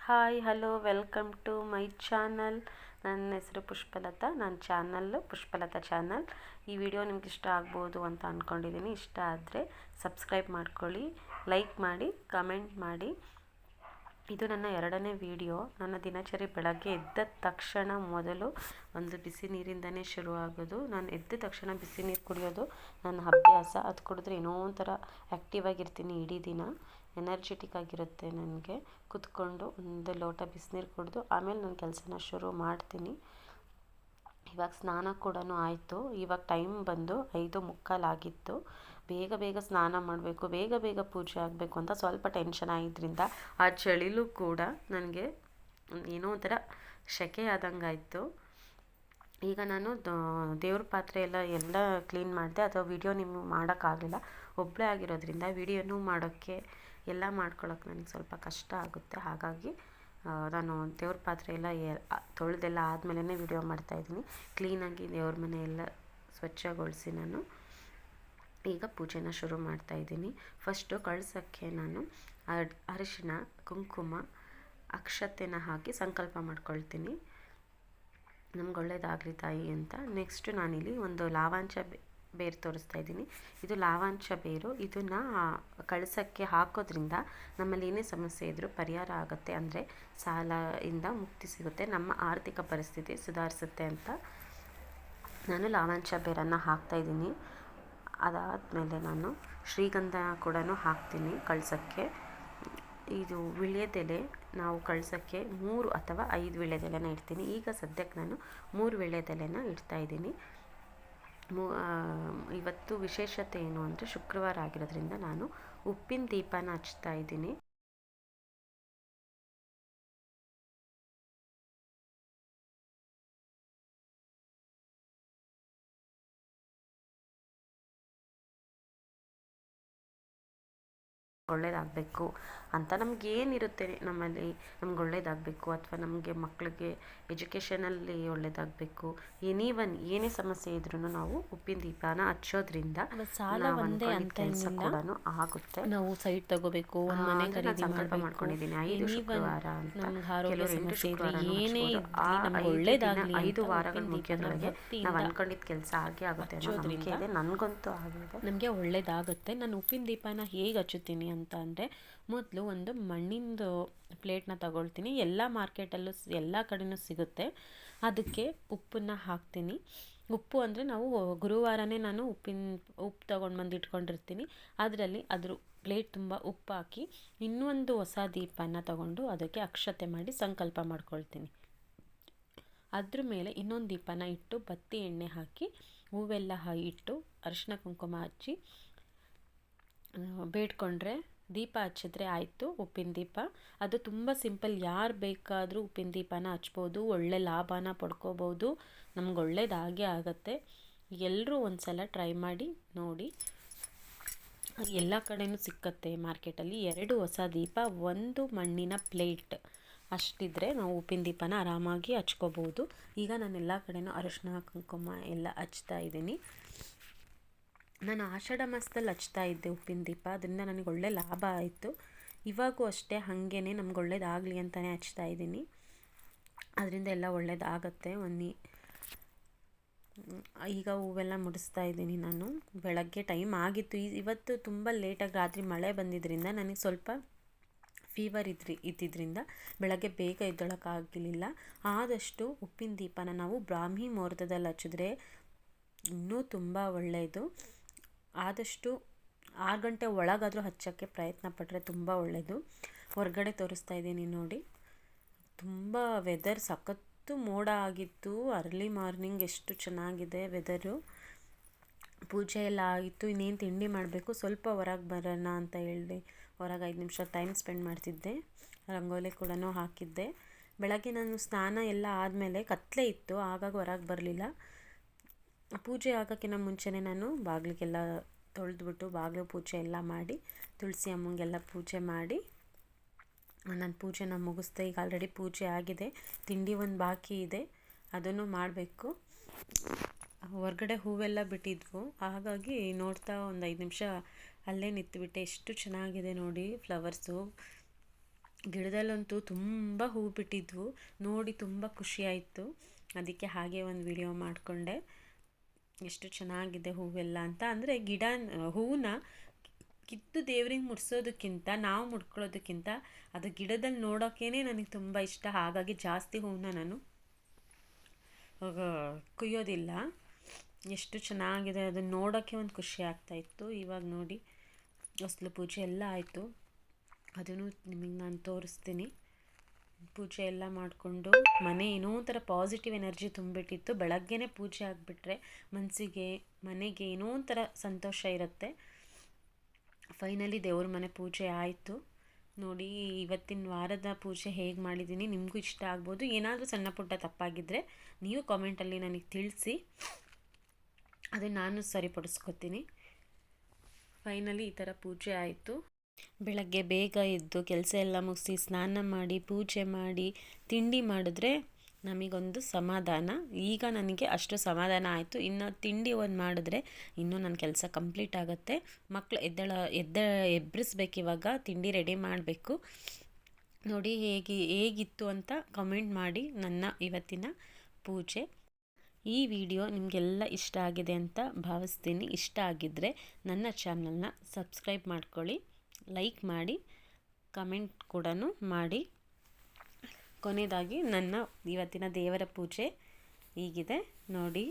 Hi hello welcome to my channel. ನನ್ನ ಹೆಸರು ಪುಷ್ಪಲತಾ. ನನ್ನ ಚಾನಲ್ಲು ಪುಷ್ಪಲತಾ ಚಾನಲ್. ಈ ವಿಡಿಯೋ ನಿಮ್ಗೆ ಇಷ್ಟ ಆಗ್ಬೋದು ಅಂತ ಅಂದ್ಕೊಂಡಿದ್ದೀನಿ. ಇಷ್ಟ ಆದರೆ ಸಬ್ಸ್ಕ್ರೈಬ್ ಮಾಡ್ಕೊಳ್ಳಿ, ಲೈಕ್ ಮಾಡಿ, ಕಮೆಂಟ್ ಮಾಡಿ. ಇದು ನನ್ನ 2ನೇ ವಿಡಿಯೋ. ನನ್ನ ದಿನಚರಿ ಬೆಳಗ್ಗೆ ಎದ್ದ ತಕ್ಷಣ ಮೊದಲು ಒಂದು ಬಿಸಿ ನೀರಿಂದನೇ ಶುರುವಾಗೋದು. ನಾನು ಎದ್ದ ತಕ್ಷಣ ಬಿಸಿ ನೀರು ಕುಡಿಯೋದು ನನ್ನ ಅಭ್ಯಾಸ. ಅದು ಕುಡಿದ್ರೆ ಏನೋ ಒಂಥರ ಆ್ಯಕ್ಟಿವ್ ಆಗಿರ್ತೀನಿ, ಇಡೀ ದಿನ ಎನರ್ಜೆಟಿಕ್ ಆಗಿರುತ್ತೆ. ನನಗೆ ಕುತ್ಕೊಂಡು ಒಂದು ಲೋಟ ಬಿಸಿನೀರು ಕುಡಿದು ಆಮೇಲೆ ನನ್ನ ಕೆಲಸನ ಶುರು ಮಾಡ್ತೀನಿ. ಇವಾಗ ಸ್ನಾನ ಕೂಡ ಆಯಿತು. ಇವಾಗ ಟೈಮ್ ಬಂದು 5:45 ಆಗಿತ್ತು. ಬೇಗ ಬೇಗ ಸ್ನಾನ ಮಾಡಬೇಕು, ಬೇಗ ಬೇಗ ಪೂಜೆ ಆಗಬೇಕು ಅಂತ ಸ್ವಲ್ಪ ಟೆನ್ಷನ್ ಆಗಿದ್ದರಿಂದ ಆ ಚಳಿಲೂ ಕೂಡ ನನಗೆ ಏನೋ ಒಂಥರ ಸೆಕೆ ಆದಂಗೆ ಆಯಿತು. ಈಗ ನಾನು ದೇವ್ರ ಪಾತ್ರೆ ಎಲ್ಲ ಕ್ಲೀನ್ ಮಾಡಿದೆ. ಅಥವಾ ವಿಡಿಯೋ ನಿಮಗೆ ಮಾಡೋಕ್ಕಾಗಲಿಲ್ಲ, ಒಬ್ಬಳೇ ಆಗಿರೋದ್ರಿಂದ ವಿಡಿಯೋನೂ ಮಾಡೋಕ್ಕೆ ಎಲ್ಲ ಮಾಡ್ಕೊಳ್ಳೋಕೆ ನನಗೆ ಸ್ವಲ್ಪ ಕಷ್ಟ ಆಗುತ್ತೆ. ಹಾಗಾಗಿ ನಾನು ದೇವ್ರ ಪಾತ್ರೆ ಎಲ್ಲ ತೊಳೆದೆಲ್ಲ ಆದಮೇಲೆ ವಿಡಿಯೋ ಮಾಡ್ತಾಯಿದ್ದೀನಿ. ಕ್ಲೀನಾಗಿ ದೇವ್ರ ಮನೆ ಎಲ್ಲ ಸ್ವಚ್ಛಗೊಳಿಸಿ ನಾನು ಈಗ ಪೂಜೆನ ಶುರು ಮಾಡ್ತಾಯಿದ್ದೀನಿ. ಫಸ್ಟು ಕಳಸಕ್ಕೆ ನಾನು ಅರಿಶಿಣ, ಕುಂಕುಮ, ಅಕ್ಷತೆನ ಹಾಕಿ ಸಂಕಲ್ಪ ಮಾಡ್ಕೊಳ್ತೀನಿ, ನಮ್ಗೆ ಒಳ್ಳೇದಾಗಲಿ ತಾಯಿ ಅಂತ. ನೆಕ್ಸ್ಟು ನಾನಿಲ್ಲಿ ಒಂದು ಲಾವಾಂಚ ಬೇರು ತೋರಿಸ್ತಾ ಇದ್ದೀನಿ. ಇದು ಲಾವಾಂಚ ಬೇರು. ಇದನ್ನು ಕಳಸಕ್ಕೆ ಹಾಕೋದ್ರಿಂದ ನಮ್ಮಲ್ಲಿ ಏನೇ ಸಮಸ್ಯೆ ಇದ್ದರೂ ಪರಿಹಾರ ಆಗುತ್ತೆ. ಅಂದರೆ ಸಾಲದಿಂದ ಮುಕ್ತಿ ಸಿಗುತ್ತೆ, ನಮ್ಮ ಆರ್ಥಿಕ ಪರಿಸ್ಥಿತಿ ಸುಧಾರಿಸುತ್ತೆ ಅಂತ ನಾನು ಲಾವಾಂಚ ಬೇರನ್ನು ಹಾಕ್ತಾಯಿದ್ದೀನಿ. ಅದಾದಮೇಲೆ ನಾನು ಶ್ರೀಗಂಧ ಕೂಡ ಹಾಕ್ತೀನಿ ಕಳಸಕ್ಕೆ. ಇದು ವೀಳ್ಯದೆಲೆ ನಾವು ಕಳಸಕ್ಕೆ 3 ಅಥವಾ 5 ವೀಳ್ಯದೆಲೆನ ಇಡ್ತೀನಿ. ಈಗ ಸದ್ಯಕ್ಕೆ ನಾನು 3 ವೀಳ್ಯದೆಲೆನ ಇಡ್ತಾಯಿದ್ದೀನಿ. ಇವತ್ತು ವಿಶೇಷತೆ ಏನು ಅಂದರೆ ಶುಕ್ರವಾರ ಆಗಿರೋದ್ರಿಂದ ನಾನು ಉಪ್ಪಿನ ದೀಪನ ಹಚ್ತಾ ಇದ್ದೀನಿ. ಒಳ್ಳೇದಾಗಬೇಕು ಅಂತ ನಮಗೇನಿರುತ್ತೆ ನಮ್ಮಲ್ಲಿ, ನಮ್ಗೆ ಒಳ್ಳೇದಾಗಬೇಕು ಅಥವಾ ನಮಗೆ ಮಕ್ಕಳಿಗೆ ಎಜುಕೇಷನಲ್ಲಿ ಒಳ್ಳೇದಾಗಬೇಕು, ಏನೇ ಸಮಸ್ಯೆ ಇದ್ರೂ ನಾವು ಉಪ್ಪಿನ ದೀಪನ ಹಚ್ಚೋದ್ರಿಂದ ಸಾಲ ಒಂದೇ ಅಂತ ಕೂಡ ಆಗುತ್ತೆ. ನಾವು ಸೈಟ್ ತಗೋಬೇಕು, ಒಂದು ಮನೆ ಖರೀದಿ ಸಂಕಲ್ಪ ಮಾಡ್ಕೊಂಡಿದ್ದೀನಿ 5 ಶುಕ್ರವಾರ ಅಂತ. ಕೆಲವರು 8 ಶುಕ್ರವಾರ ಏನೇ ಒಳ್ಳೇದಾಗಲಿ 5 ವಾರಗಳ ಮುಗಿಯೋದ್ರೊಳಗೆ ನಾವು ಅನ್ಕೊಂಡಿದ್ದ ಕೆಲಸ ಆಗೇ ಆಗುತ್ತೆ ಅನ್ನೋದ್ರಿಂದ ನನಗಂತೂ ಆಗಿದೆ, ನಮಗೆ ಒಳ್ಳೇದಾಗುತ್ತೆ. ನಾನು ಉಪ್ಪಿನ ದೀಪನ ಹೇಗೆ ಹಚ್ಚುತ್ತೀನಿ ಅಂತ ಅಂದರೆ, ಮೊದಲು ಒಂದು ಮಣ್ಣಿಂದು ಪ್ಲೇಟ್ನ ತಗೊಳ್ತೀನಿ. ಎಲ್ಲ ಮಾರ್ಕೆಟಲ್ಲೂ ಎಲ್ಲ ಕಡೆಯೂ ಸಿಗುತ್ತೆ. ಅದಕ್ಕೆ ಉಪ್ಪನ್ನು ಹಾಕ್ತೀನಿ. ಉಪ್ಪು ಅಂದರೆ ನಾವು ಗುರುವಾರನೇ ನಾನು ಉಪ್ಪು ತೊಗೊಂಡು ಬಂದು ಇಟ್ಕೊಂಡಿರ್ತೀನಿ. ಅದರಲ್ಲಿ ಅದ್ರ ಪ್ಲೇಟ್ ತುಂಬ ಉಪ್ಪು ಹಾಕಿ ಇನ್ನೊಂದು ಹೊಸ ದೀಪನ ತಗೊಂಡು ಅದಕ್ಕೆ ಅಕ್ಷತೆ ಮಾಡಿ ಸಂಕಲ್ಪ ಮಾಡ್ಕೊಳ್ತೀನಿ. ಅದ್ರ ಮೇಲೆ ಇನ್ನೊಂದು ದೀಪನ ಇಟ್ಟು ಬತ್ತಿ ಎಣ್ಣೆ ಹಾಕಿ ಹೂವೆಲ್ಲ ಇಟ್ಟು ಅರಿಶಿನ ಕುಂಕುಮ ಹಚ್ಚಿ ಬೇಡ್ಕೊಂಡ್ರೆ ದೀಪ ಹಚ್ಚಿದ್ರೆ ಆಯಿತು ಉಪ್ಪಿನ ದೀಪ. ಅದು ತುಂಬ ಸಿಂಪಲ್. ಯಾರು ಬೇಕಾದರೂ ಉಪ್ಪಿನ ದೀಪನ ಹಚ್ಬೋದು, ಒಳ್ಳೆ ಲಾಭನ ಪಡ್ಕೋಬೋದು, ನಮ್ಗೆ ಒಳ್ಳೇದಾಗೇ ಆಗುತ್ತೆ. ಎಲ್ಲರೂ ಒಂದು ಸಲ ಟ್ರೈ ಮಾಡಿ ನೋಡಿ. ಎಲ್ಲ ಕಡೆಯೂ ಸಿಕ್ಕತ್ತೆ ಮಾರ್ಕೆಟಲ್ಲಿ. 2 ಹೊಸ ದೀಪ, 1 ಮಣ್ಣಿನ ಪ್ಲೇಟ್ ಅಷ್ಟಿದ್ರೆ ನಾವು ಉಪ್ಪಿನ ದೀಪನ ಆರಾಮಾಗಿ ಹಚ್ಕೋಬೋದು. ಈಗ ನಾನು ಎಲ್ಲ ಕಡೆಯೂ ಅರಿಶಿನ ಕುಂಕುಮ ಎಲ್ಲ ಹಚ್ತಾ ಇದ್ದೀನಿ. ನಾನು ಆಷಾಢ ಮಾಸದಲ್ಲಿ ಹಚ್ತಾ ಇದ್ದೆ ಉಪ್ಪಿನ ದೀಪ, ಅದರಿಂದ ನನಗೆ ಒಳ್ಳೆ ಲಾಭ ಆಯಿತು. ಇವಾಗೂ ಅಷ್ಟೇ ಹಾಗೇ ನಮ್ಗೆ ಒಳ್ಳೇದಾಗಲಿ ಅಂತಲೇ ಹಚ್ತಾ ಇದ್ದೀನಿ. ಅದರಿಂದ ಎಲ್ಲ ಒಳ್ಳೇದಾಗತ್ತೆ. ಈಗ ಹೂವೆಲ್ಲ ಮುಡಿಸ್ತಾ ಇದ್ದೀನಿ ನಾನು. ಬೆಳಗ್ಗೆ ಟೈಮ್ ಆಗಿತ್ತು. ಇವತ್ತು ತುಂಬ ಲೇಟಾಗಿ ರಾತ್ರಿ ಮಳೆ ಬಂದಿದ್ದರಿಂದ ನನಗೆ ಸ್ವಲ್ಪ ಫೀವರ್ ಇದ್ದಿದ್ದರಿಂದ ಬೆಳಗ್ಗೆ ಬೇಗ ಎದ್ದೊಳಕ್ಕಾಗಲಿಲ್ಲ. ಆದಷ್ಟು ಉಪ್ಪಿನ ದೀಪನ ನಾವು ಬ್ರಾಹ್ಮಿ ಮುಹೂರ್ತದಲ್ಲಿ ಹಚ್ಚಿದ್ರೆ ಇನ್ನೂ ತುಂಬ ಒಳ್ಳೆಯದು. ಆದಷ್ಟು 6 ಗಂಟೆ ಒಳಗಾದರೂ ಹಚ್ಚೋಕ್ಕೆ ಪ್ರಯತ್ನ ಪಟ್ಟರೆ ತುಂಬ ಒಳ್ಳೆಯದು. ಹೊರಗಡೆ ತೋರಿಸ್ತಾ ಇದ್ದೀನಿ ನೋಡಿ. ತುಂಬ ವೆದರ್ ಸಖತ್ತು ಮೋಡ ಆಗಿತ್ತು. ಅರ್ಲಿ ಮಾರ್ನಿಂಗ್ ಎಷ್ಟು ಚೆನ್ನಾಗಿದೆ ವೆದರು. ಪೂಜೆ ಎಲ್ಲ ಆಗಿತ್ತು. ಇನ್ನೇನು ತಿಂಡಿ ಮಾಡಬೇಕು. ಸ್ವಲ್ಪ ಹೊರಗೆ ಬರೋಣ ಅಂತ ಹೇಳಿದೆ. ಹೊರಗೆ 5 ನಿಮಿಷ ಟೈಮ್ ಸ್ಪೆಂಡ್ ಮಾಡ್ತಿದ್ದೆ. ರಂಗೋಲಿ ಕೂಡ ಹಾಕಿದ್ದೆ. ಬೆಳಗ್ಗೆ ನಾನು ಸ್ನಾನ ಎಲ್ಲ ಆದಮೇಲೆ ಕತ್ತಲೆ ಇತ್ತು, ಹಾಗಾಗಿ ಹೊರಗೆ ಬರಲಿಲ್ಲ. ಪೂಜೆ ಆಗೋಕ್ಕಿಂತ ಮುಂಚೆನೇ ನಾನು ಬಾಗಿಲಿಗೆಲ್ಲ ತೊಳೆದ್ಬಿಟ್ಟು ಬಾಗಿಲು ಪೂಜೆ ಎಲ್ಲ ಮಾಡಿ ತುಳಸಿ ಅಮ್ಮಂಗೆಲ್ಲ ಪೂಜೆ ಮಾಡಿ ನಾನು ಪೂಜೆನ ಮುಗಿಸ್ದೆ. ಈಗ ಆಲ್ರೆಡಿ ಪೂಜೆ ಆಗಿದೆ. ತಿಂಡಿ ಒಂದು ಬಾಕಿ ಇದೆ, ಅದನ್ನು ಮಾಡಬೇಕು. ಹೊರಗಡೆ ಹೂವೆಲ್ಲ ಬಿಟ್ಟಿದ್ವು, ಹಾಗಾಗಿ ನೋಡ್ತಾ ಒಂದು 5 ನಿಮಿಷ ಅಲ್ಲೇ ನಿಂತುಬಿಟ್ಟೆ. ಎಷ್ಟು ಚೆನ್ನಾಗಿದೆ ನೋಡಿ ಫ್ಲವರ್ಸು. ಗಿಡದಲ್ಲಂತೂ ತುಂಬ ಹೂ ಬಿಟ್ಟಿದ್ವು, ನೋಡಿ ತುಂಬ ಖುಷಿಯಾಯಿತು. ಅದಕ್ಕೆ ಹಾಗೆ ಒಂದು ವಿಡಿಯೋ ಮಾಡಿಕೊಂಡೆ, ಎಷ್ಟು ಚೆನ್ನಾಗಿದೆ ಹೂವೆಲ್ಲ ಅಂತ. ಅಂದರೆ ಹೂವನ್ನ ಕಿತ್ತು ದೇವ್ರಿಗೆ ಮುಡಿಸೋದಕ್ಕಿಂತ, ನಾವು ಮುಡ್ಕೊಳ್ಳೋದಕ್ಕಿಂತ ಅದು ಗಿಡದಲ್ಲಿ ನೋಡೋಕ್ಕೇ ನನಗೆ ತುಂಬ ಇಷ್ಟ. ಹಾಗಾಗಿ ಜಾಸ್ತಿ ಹೂವನ್ನ ನಾನು ಕುಯ್ಯೋದಿಲ್ಲ. ಎಷ್ಟು ಚೆನ್ನಾಗಿದೆ ಅದನ್ನು ನೋಡೋಕ್ಕೆ ಒಂದು ಖುಷಿ ಆಗ್ತಾಯಿತ್ತು. ಇವಾಗ ನೋಡಿ ಹೊಸ್ಲು ಪೂಜೆ ಎಲ್ಲ ಆಯಿತು, ಅದನ್ನು ನಿಮಗೆ ನಾನು ತೋರಿಸ್ತೀನಿ. ಪೂಜೆ ಎಲ್ಲ ಮಾಡಿಕೊಂಡು ಮನೆ ಏನೋ ಒಂಥರ ಪಾಸಿಟಿವ್ ಎನರ್ಜಿ ತುಂಬಿಟ್ಟಿತ್ತು. ಬೆಳಗ್ಗೆನೇ ಪೂಜೆ ಆಗಿಬಿಟ್ರೆ ಮನಸ್ಸಿಗೆ, ಮನೆಗೆ ಏನೋ ಒಂಥರ ಸಂತೋಷ ಇರುತ್ತೆ. ಫೈನಲಿ ದೇವ್ರ ಮನೆ ಪೂಜೆ ಆಯಿತು. ನೋಡಿ ಇವತ್ತಿನ ವಾರದ ಪೂಜೆ ಹೇಗೆ ಮಾಡಿದ್ದೀನಿ, ನಿಮಗೂ ಇಷ್ಟ ಆಗ್ಬೋದು. ಏನಾದರೂ ಸಣ್ಣ ಪುಟ್ಟ ತಪ್ಪಾಗಿದ್ದರೆ ನೀವು ಕಾಮೆಂಟಲ್ಲಿ ನನಗೆ ತಿಳಿಸಿ, ಅದನ್ನು ನಾನು ಸರಿಪಡಿಸ್ಕೊತೀನಿ. ಫೈನಲಿ ಈ ಥರ ಪೂಜೆ ಆಯಿತು. ಬೆಳಗ್ಗೆ ಬೇಗ ಎದ್ದು ಕೆಲಸ ಎಲ್ಲ ಮುಗಿಸಿ ಸ್ನಾನ ಮಾಡಿ ಪೂಜೆ ಮಾಡಿ ತಿಂಡಿ ಮಾಡಿದ್ರೆ ನಮಗೊಂದು ಸಮಾಧಾನ. ಈಗ ನನಗೆ ಅಷ್ಟು ಸಮಾಧಾನ ಆಯಿತು. ಇನ್ನು ತಿಂಡಿ ಒಂದು ಮಾಡಿದ್ರೆ ಇನ್ನೂ ನನ್ನ ಕೆಲಸ ಕಂಪ್ಲೀಟ್ ಆಗುತ್ತೆ. ಮಕ್ಕಳು ಎಬ್ಬರಿಸ್ಬೇಕು, ಇವಾಗ ತಿಂಡಿ ರೆಡಿ ಮಾಡಬೇಕು. ನೋಡಿ ಹೇಗಿತ್ತು ಅಂತ ಕಮೆಂಟ್ ಮಾಡಿ ನನ್ನ ಇವತ್ತಿನ ಪೂಜೆ. ಈ ವಿಡಿಯೋ ನಿಮಗೆಲ್ಲ ಇಷ್ಟ ಆಗಿದೆ ಅಂತ ಭಾವಿಸ್ತೀನಿ. ಇಷ್ಟ ಆಗಿದ್ದರೆ ನನ್ನ ಚಾನಲ್ನ ಸಬ್ಸ್ಕ್ರೈಬ್ ಮಾಡ್ಕೊಳ್ಳಿ, ಲೈಕ್ ಮಾಡಿ, ಕಮೆಂಟ್ ಕೂಡ ಮಾಡಿ. ಕೊನೆಯದಾಗಿ ನನ್ನ ಇವತ್ತಿನ ದೇವರ ಪೂಜೆ ಹೀಗಿದೆ ನೋಡಿ.